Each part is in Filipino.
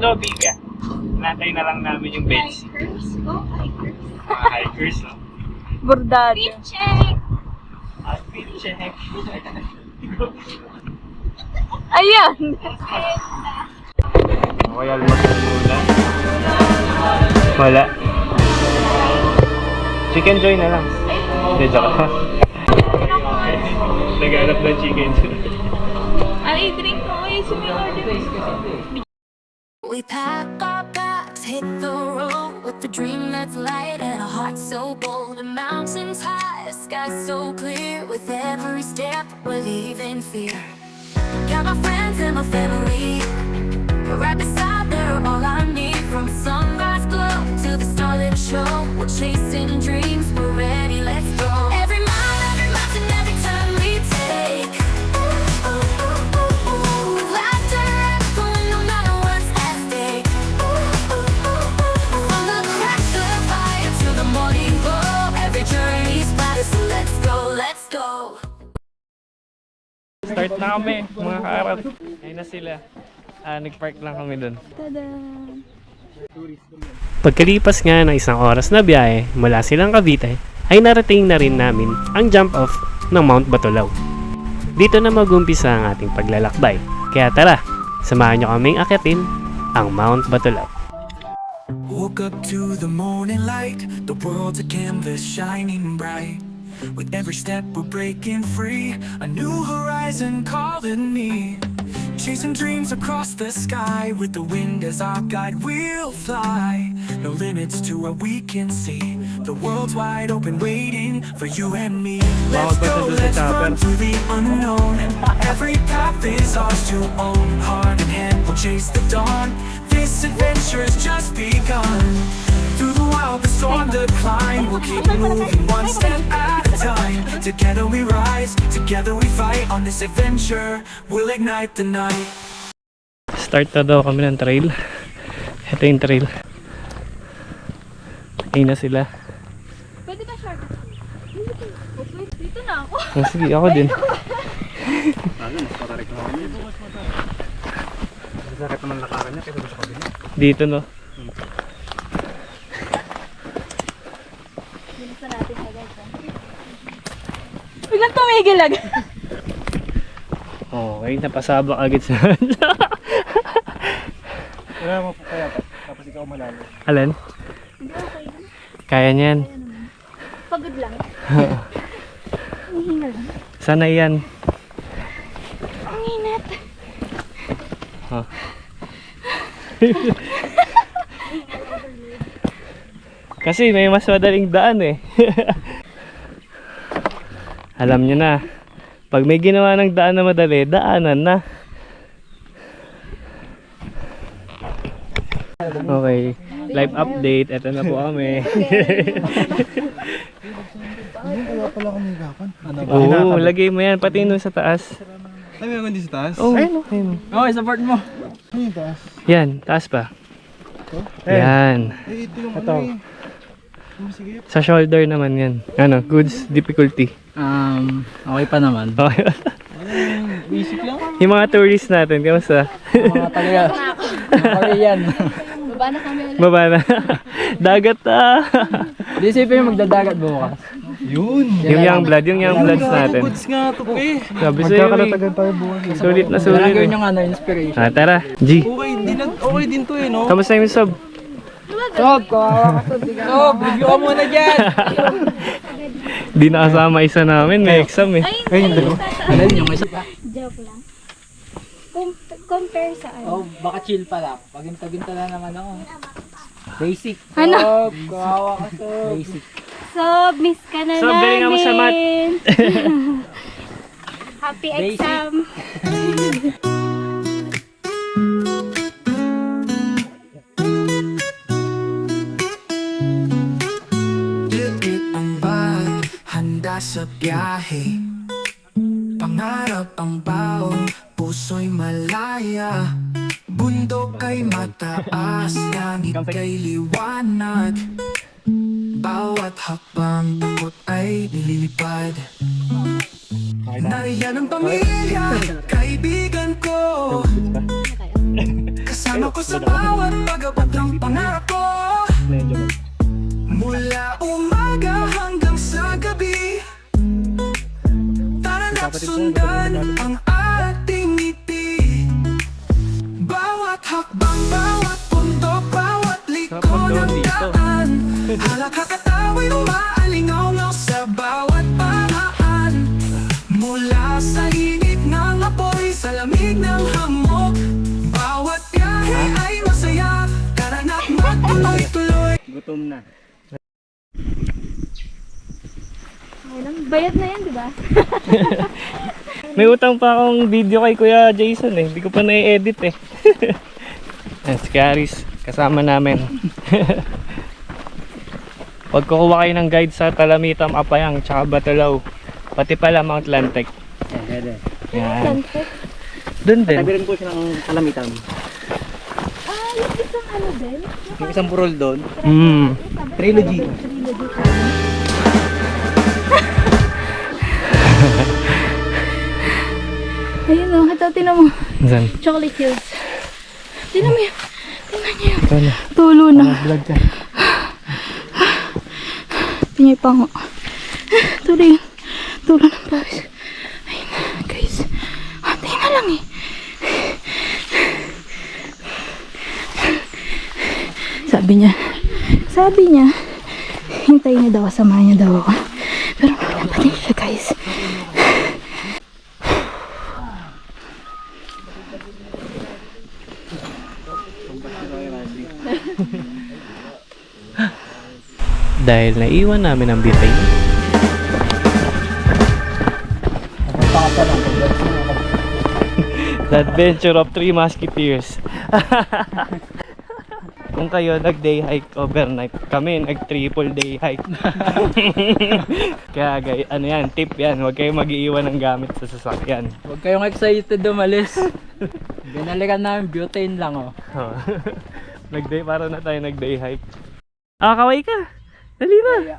lobby ka. Natay na lang namin yung bench. Hikers? Oh, hikers. Mga hikers, no? Bordado. Fit check! Outfit check. Ayan! Okay, almost muna. Wala. Chicken joy na lang. Hindi, joke. Naghanap ng chicken joy. Ay, drink ko. Ay, sumi-order. We pack our bags, hit the road with the dream that's light and a heart so bold. The mountains high, the sky so clear. With every step, we're leaving fear. Got my friends and my family right beside, they're all I need. From sunrise glow to the starlit show, we're chasing dreams, we're ready, let's go. Every mile, every mountain, every turn we take. Laughter echoing no matter what's at stake. From the crack of fire to the morning glow, every journey's brighter, so let's go, let's go. Start na kami, mga kaarap. Ayun na sila. Nag-park lang kami dun. Tada! Pagkalipas nga ng isang oras na biyahe mula silang Cavite, ay narating na rin namin ang jump off ng Mount Batulaw. Dito na mag-umpisa ang ating paglalakbay. Kaya tara, samahan nyo kaming akyatin ang Mount Batulaw. Woke up to the morning light, the world's a canvas shining bright. With every step we're breaking free, a new horizon calling me. Chasing dreams across the sky, with the wind as our guide we'll fly. No limits to what we can see, the world's wide open waiting for you and me. Let's go, let's run through the unknown. Every path is ours to own. Heart in hand we'll chase the dawn. This adventure's just begun. Through the wild, the storm, the climb, we'll keep moving one step at a time. Together we rise, together we fight. On this adventure, we'll ignite the night. Start na daw kami ng trail. Ito yung trail. Ayun na sila. Pwede ka short? Dito na ako. Oh, sige, ako din. Dito no. Bilisan natin sa guys. Biglang tumigil agad. Okay, napasabak agad sa Wala mo po kaya, tapos ikaw malalo. Alan? Hindi okay. Kaya niyan. Pagod lang. Ang hinga lang. Sana yan. Ang init. Huh. Kasi may mas madaling daan eh. Alam nyo na, pag may ginawa ng daan na madali, daanan na. Okay, live update. Ito na po kami. Wala pala akong hirapan. Oo, lagay mo yan, pati nun sa taas. Ay, meron din sa taas? Oh, ayun. Okay, support mo. Ano yung taas? Yan, taas pa. Yan. Eh, ito yung ano eh. Oh, sige. Sa shoulder naman yan. Ano, goods difficulty. Okay pa naman. Okay. Basic lang. Yung mga tourists natin, kamusta? Mga taga. Korean. Baba na kami ulit. Baba na. Dagat ah. Di isipin yung magdadagat bukas. Yun! Yung young bloods natin. Goods nga ito eh. Sabi sa'yo eh. Magkakalatagan tayo bukas. Sulit na sulit Kailangan eh. yung ano, inspiration. Tara. G. Okay din to eh, no? Kamusta yung sub? Sob, kawawa ka to. Sob, review ka muna dyan. Di nakasama isa namin, may exam eh. Ay, hindi. Ano yung isa? Joke lang. Compare sa Oh, ano. baka chill pa lang. Paginta-ginta lang naman ako. Basic. Ano? Sob, kawawa ka to. Basic. So, miss ka na So, galing ako sa math. Happy Basic. exam. Liit ang bag, handa sa biyahe. Pangarap ang baon, puso'y malaya. Bundok ay mataas, langit ay liwanag. Bawat hakbang takot ay nililipad. Nariyan ang pamilya, kaibigan ko. Kasama Kasama ko sa bawat pag-abot ng pangarap ko. Medyo man. Mula umaga hanggang sa gabi, tara na't sundan ang ating ngiti. Bawat hakbang, bawat pundo, bawat liko ng daan, halakha katawid umaalingaw sa bawat paraan. Mula sa init ng apoy, sa lamig ng hamog, bawat biyahe ay masaya. Tara na't magtuloy-tuloy. Gutom na. Bayad na yan, di ba? May utang pa akong video kay Kuya Jason eh. Hindi ko pa na-edit eh. Yan, si Caris, kasama namin. Pag kukuha kayo ng guide sa Talamitam, Apayang, tsaka Batulaw, pati pala Mount Lantec. Yan. Doon din. Tabi rin po siya ng Talamitam. Yung isang ano din? Yung isang burol doon. Trilogy Trilogy. Ayun o, ito, tinan mo. Saan? Chocolate Hills. Tinan mo yan. Tinan niyo yan. Kala. Tulo na. Vlog ka. Tingnan pa nga. Tulo yun. Tulo ng pawis. Ayun na, guys. Hantay na lang eh. Sabi niya, hintayin niya daw, samahan niya daw ako. Pero wala pa din siya, guys. Dahil naiwan namin ang bitay. The Adventure of Three Musketeers. Kung kayo nag-day hike overnight, kami nag-triple day hike. Kaya ano yan, tip yan, huwag kayong mag-iiwan ng gamit sa sasakyan. Huwag kayong excited umalis. Binalikan namin butane lang oh. Nag-day, para na tayo nag-day hike. Ah, kaway ka. Dali na.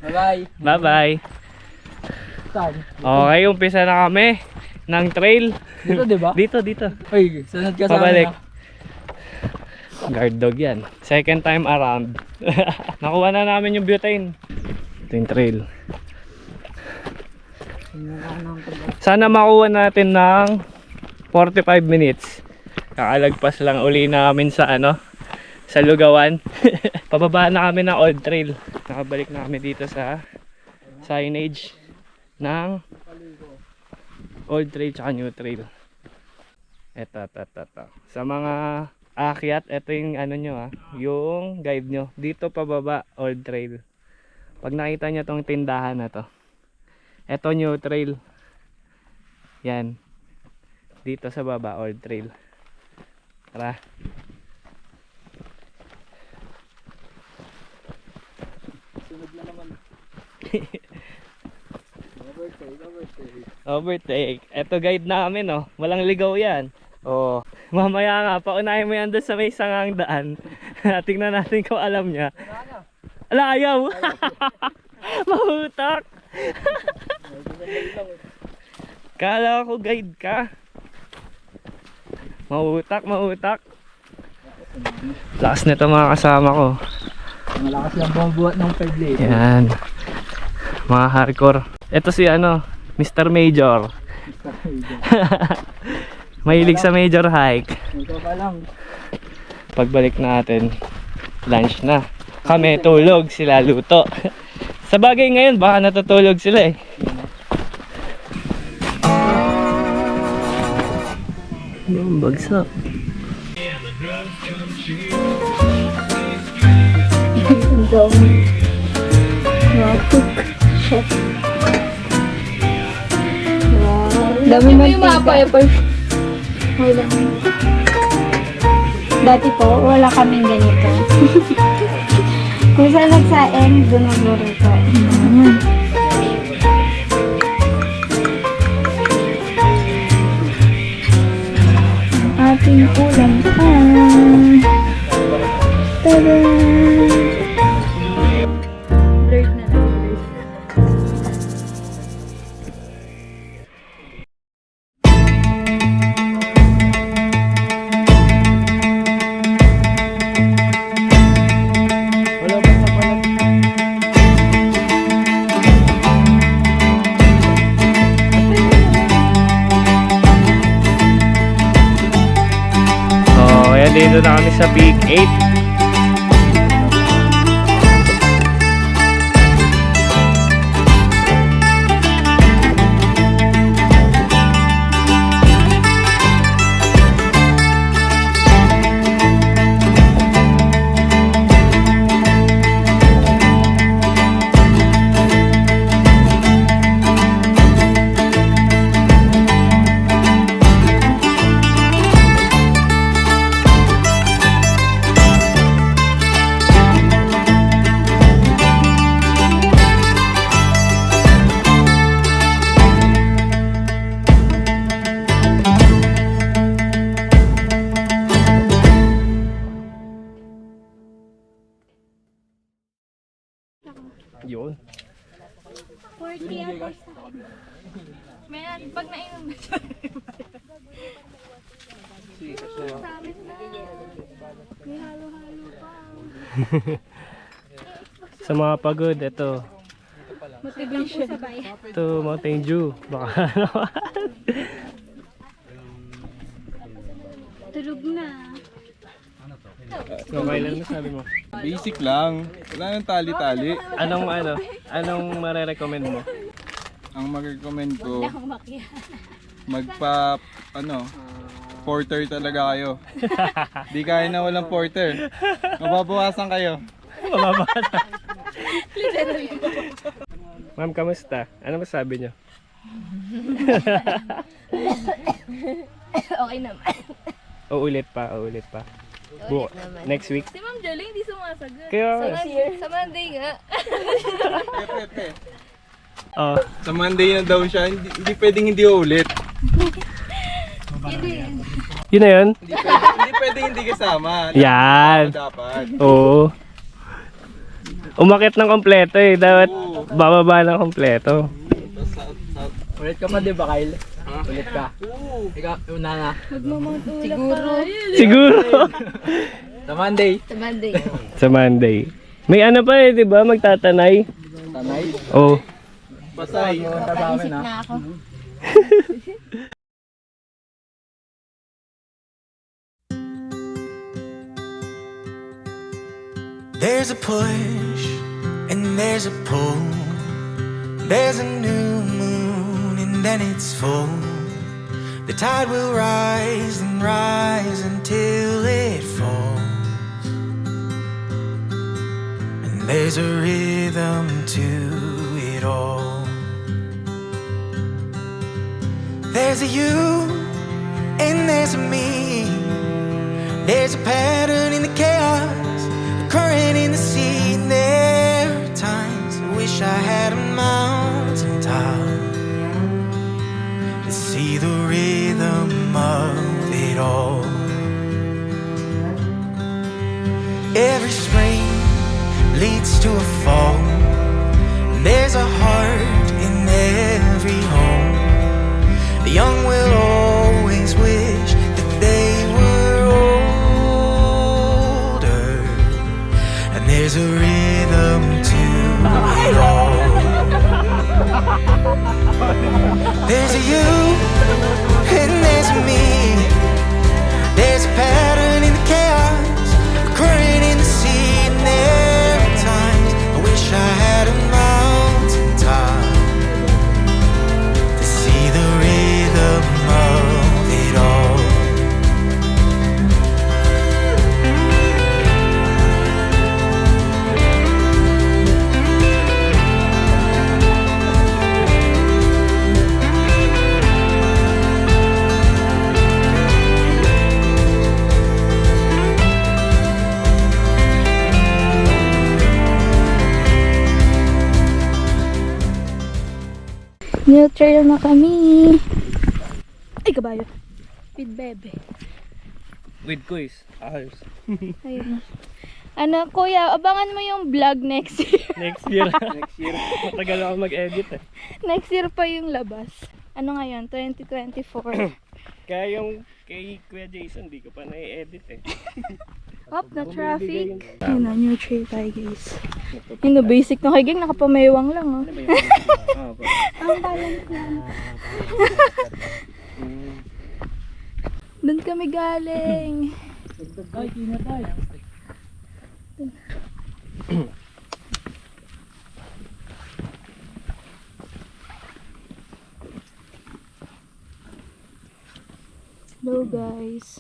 Bye-bye. Bye-bye. Saan? Okay, umpisa na kami ng trail. Dito diba? Dito. Uy, sunod ka sa Pabalik. akin, Guard dog yan. Second time around. Nakuha na namin yung butane. Ito yung trail. Sana makuha natin ng 45 minutes. Kakalagpas lang uli namin sa sa Lugawan. Pababa na kami ng Old Trail. Nakabalik na kami dito sa signage ng Old Trail tsaka New Trail. Eto. Sa mga aakyat, ito yung nyo yung guide nyo. Dito pababa, Old Trail. Pag nakita nyo tong tindahan na to, ito New Trail. Yan. Dito sa baba, Old Trail. Tara. Sunod na naman. Overtake. Ito guide namin Walang ligaw yan. Mamaya nga, paunahin mo yan doon sa may sangang daan. Tingnan natin kung alam niya. Ala, ayaw! Mahutak! Kala ko guide ka. Mahutak. Lakas nito mga kasama ko. Malakas lang bumubuhat ng 5 lane. Yan. Mga hardcore. Ito si Mr. Major. Mahilig sa major hike. Ikaw pa lang. Pagbalik natin, lunch na. Kami tulog, sila luto. Sa bagay ngayon, baka natutulog sila eh. Yung bagsak. Ang dami. Chef. Wow. Dami mantika. Wala. Dati po, wala kaming ganito. Kung saan nagsaing, doon nagluluto. Ating ulam pa. Tada! Blurred na lang. nandito na kami sa Peak 8. Yun. 40 ata. Meron, pag nainom na siya. Sabit na. May halo-halo pa. Sa mga pagod, ito. Motivation. Ito, Mountain Dew. Baka Tulog na. So, kailan na sabi mo? Basic lang. Wala nang tali-tali. Anong marerecommend mo? Ang mag-recommend ko, magpa, porter talaga kayo. Di kaya na walang porter. Mababawasan kayo. Ma'am, kamusta? Ano masabi niyo? Okay naman. Uulit pa. Next week? Si Ma'am Jolie hindi sumasagot. Kaya, Sa Monday nga. oh, Sa Monday na daw siya, hindi pwedeng hindi ulit. yun na yun? Hindi pwedeng hindi kasama. Yan. Dapat. Oo. Umakit ng kompleto eh. Dapat bababa ng kompleto. Ulit ka pa, di ba, Kyle? Ulit ka. Ikaw, una na. Siguro. Sa Monday. Sa Monday. May ano pa eh, di ba? Magtatanay. Tanay. Oh. Pasay. Punta sa amin, ha? There's a push and there's a pull. There's a new moon and then it's full. The tide will rise and rise until it falls. And there's a rhythm to it all. There's a you and there's a me. There's a pattern in the chaos, a current in the sea. And there are times I wish I had a mountain top to see the rhythm of it all. Every spring leads to a fall. There's a heart in every home. The young will always wish that they were older. And there's a rhythm to it all. There's a you and there's a me. There's a pattern in the chaos, a current in the sea. And there are times I wish I had a mountain top to see the rhythm of it all. New trail na kami. Ay, kabayo. With bebe. With quiz. Ayos. Ayun. Ano, kuya, abangan mo yung vlog next year. Next year. Matagal ako mag-edit eh. Next year pa yung labas. Ano ngayon? 2024. Kaya yung kay Kuya Jason, di ko pa na-edit eh. Up na traffic. Ayun na, new trail tayo guys. Yun na, basic na kay gang, nakapamewang lang oh. Ang balance lang. Doon kami galing. Ay, kinatay. Hello guys.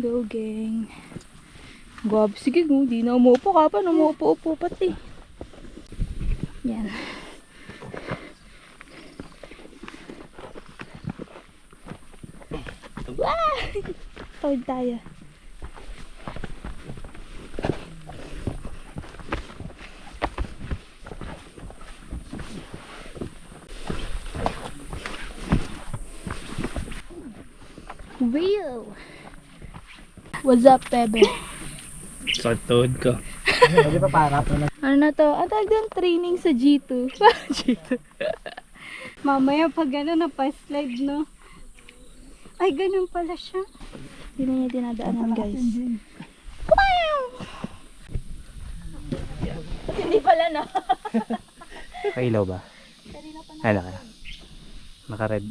Go gang. Gab, sige mo, di na umuupo ka pa, umuupo-upo pati. Yan. Wah! Tawid tayo. Real! What's up, Bebe? Sa tuhod ko. Pwede pa para pa lang. Ano na to? Ang tawag doon, training sa G2. G2. Mamaya pag gano'n na-slide, no? Ay, ganun pala siya. Hindi na niya dinadaanan, guys. Wow! Hindi pala, no? Kailaw ba? Ano ka? Naka-red.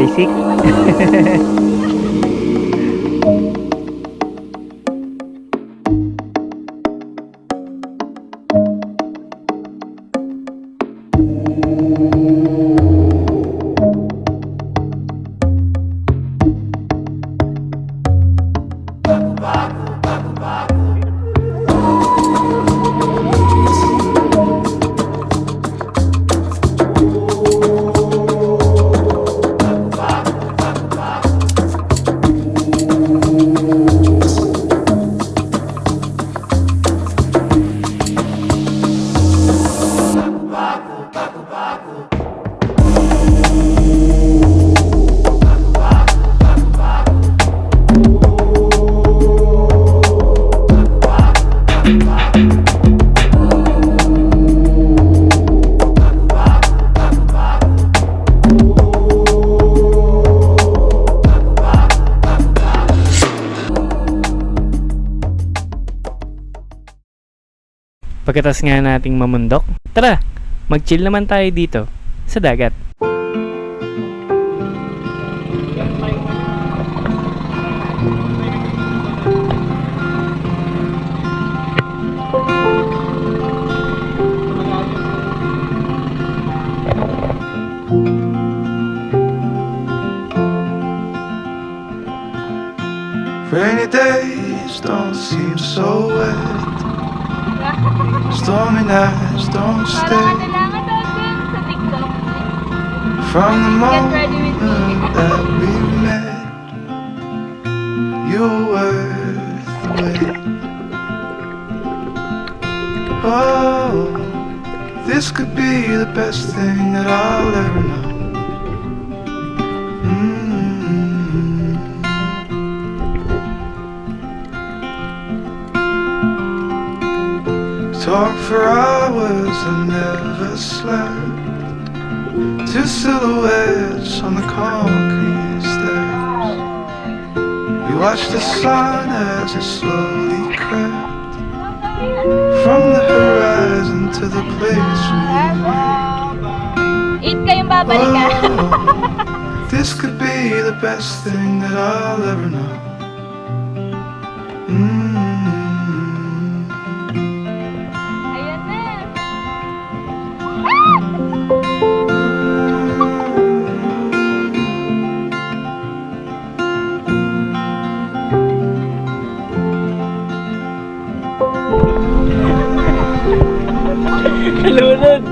Basic. Pagkatas nga nating mamundok, tara, mag-chill naman tayo dito, sa dagat. Rainy days don't seem so wet. Stormy nights don't stay. kailangan daw dun sa TikTok. From the Get ready with me. moment that we met, you were worth the wait. Oh, this could be the best thing that I'll ever know. Talk for hours and never slept. Two silhouettes on the concrete stairs. We watched the sun as it slowly crept to the place with Eat kayong babalikan. you. This could be the best thing that I'll ever know. Ayan na. Lunod!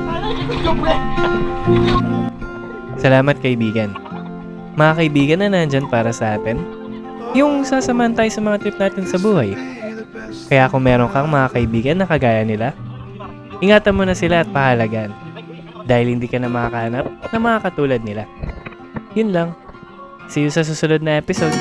Salamat kaibigan. Mga kaibigan na nandyan para sa atin, yung sasamahan tayo sa mga trip natin sa buhay. Kaya kung meron kang mga kaibigan na kagaya nila, ingatan mo na sila at pahalagaan. Dahil hindi ka na makakahanap na mga katulad nila. Yun lang. See you sa susunod na episode.